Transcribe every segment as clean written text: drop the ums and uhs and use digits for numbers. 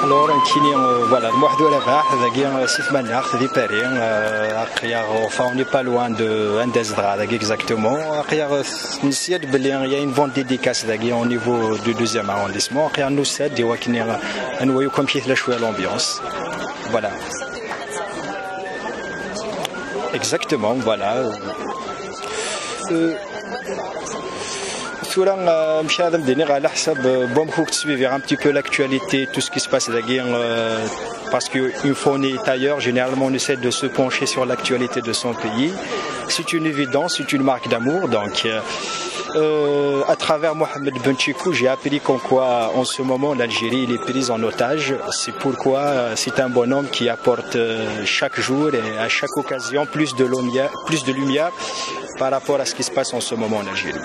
Alors, voilà, le mois de la on n'est pas loin de Andesdra, exactement. Il y a une vente dédicace au niveau du 2e arrondissement. Il y a nous cède, un noyau comme qui est l'ambiance. Voilà. Exactement, voilà. Suivre un petit peu l'actualité, tout ce qui se passe parce qu'une fois on est ailleurs, généralement on essaie de se pencher sur l'actualité de son pays. C'est une évidence, c'est une marque d'amour. Donc à travers Mohamed Benchikou, j'ai appris qu'en quoi en ce moment l'Algérie est prise en otage. C'est pourquoi c'est un bonhomme qui apporte chaque jour et à chaque occasion plus de lumière par rapport à ce qui se passe en ce moment en Algérie.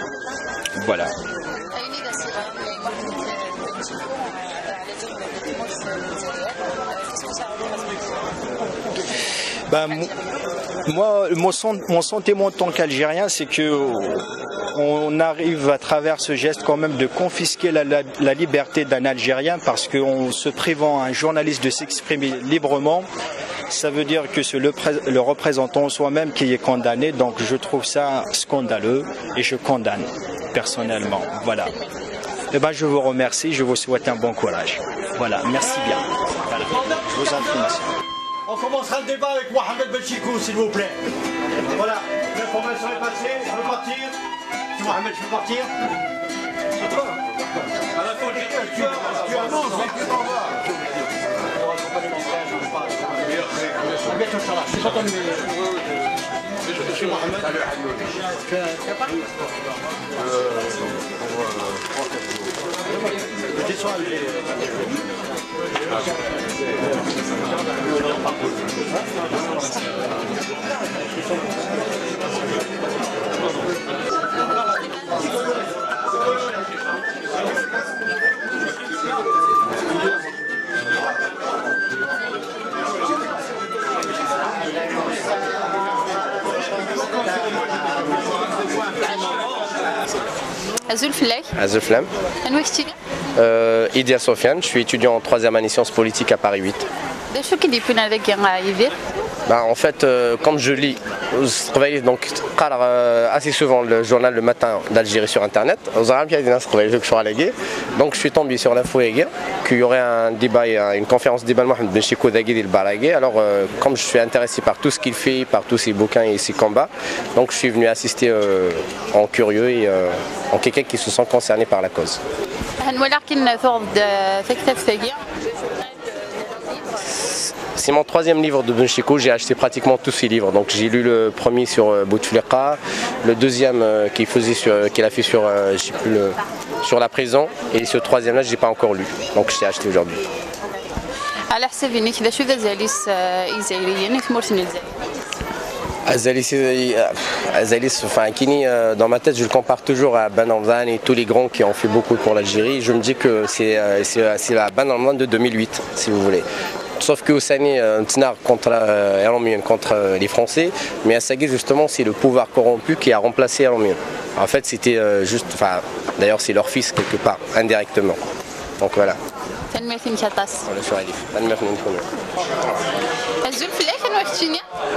Voilà. Moi, mon sentiment en tant qu'Algérien, c'est que on arrive à travers ce geste quand même de confisquer la liberté d'un Algérien, parce qu'en se privant à un journaliste de s'exprimer librement, ça veut dire que c'est le représentant soi-même qui est condamné. Donc je trouve ça scandaleux et je condamne personnellement. Voilà. Eh ben, je vous remercie, je vous souhaite un bon courage. Voilà, merci bien. Voilà. Je vous en prie, monsieur. On commencera le débat avec Mohamed Benchikou, s'il vous plaît. Voilà, l'information est passée, je peux partir. Si Mohamed, je peux partir. C'est toi. À la fin, tu annonces, mais tu t'en vas. À bientôt, Inch'Allah. C'est pas ton numéro. Je suis Mohamed. Tu as pas petit soin, Azul Flech. Azul Flam. Idia Sofiane, je suis étudiant en 3e année sciences politiques à Paris 8. En fait, comme je lis, je travaille donc assez souvent le journal Le Matin d'Algérie sur Internet. Donc je suis tombé sur l'info qu'il y aurait un débat, une conférence débat de Mohamed Benchikou d'Aguil Baragé. Alors comme je suis intéressé par tout ce qu'il fait, par tous ses bouquins et ses combats, donc je suis venu assister en curieux et en quelqu'un qui se sent concerné par la cause. C'est mon 3e livre de Benchikou, j'ai acheté pratiquement tous ses livres. Donc j'ai lu le premier sur Bouteflika, le deuxième qu'il a fait sur, sur la prison, et ce 3e là je n'ai pas encore lu, donc je l'ai acheté aujourd'hui. Azalis, dans ma tête je le compare toujours à Ben Ramdan et tous les grands qui ont fait beaucoup pour l'Algérie. Je me dis que c'est la Ben Ramdan de 2008 si vous voulez. Sauf que Ossani Tnar contre les Français, mais Assagui justement c'est le pouvoir corrompu qui a remplacé Alamion. En fait c'était juste, d'ailleurs c'est leur fils quelque part, indirectement. Donc voilà.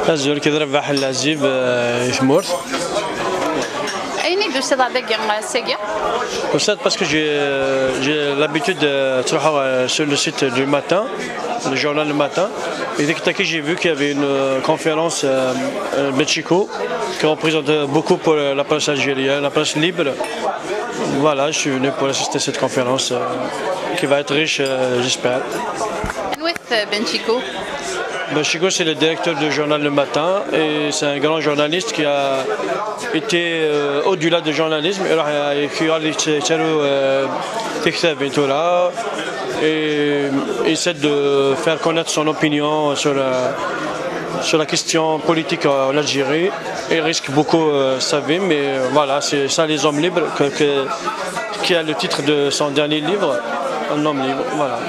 Azul qui ربح العجيب يثمر. Parce que j'ai l'habitude de travailler sur le site du matin, le journal Le Matin. Et dès que j'ai vu qu'il y avait une conférence Benchikou qui représente beaucoup pour la presse algérienne, la presse libre. Voilà, je suis venu pour assister à cette conférence qui va être riche, j'espère. Benchiko. Benchiko, c'est le directeur du journal Le Matin et c'est un grand journaliste qui a été au-delà du journalisme. Et essaie de faire connaître son opinion sur la question politique en Algérie. Il risque beaucoup sa vie, mais voilà, c'est ça les hommes libres qui a le titre de son dernier livre, Un homme libre. Voilà.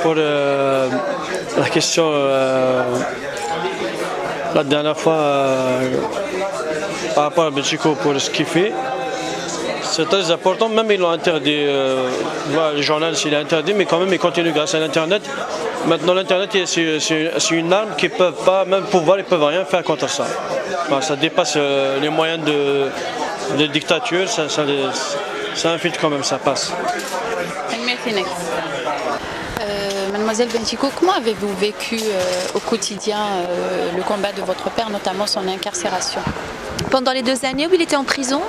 Pour la question la dernière fois par rapport à Benchiko pour ce qu'il fait, c'est très important. Même ils l'ont interdit, le journal s'il est interdit, mais quand même il continue grâce à l'internet. Maintenant l'internet c'est une arme qu'ils ne peuvent pas, même pouvoir, ils ne peuvent rien faire contre ça. Enfin, ça dépasse les moyens de dictature, ça infiltre quand même, ça passe. Mademoiselle Benchiko, comment avez-vous vécu au quotidien le combat de votre père, notamment son incarcération? Pendant les 2 années où il était en prison,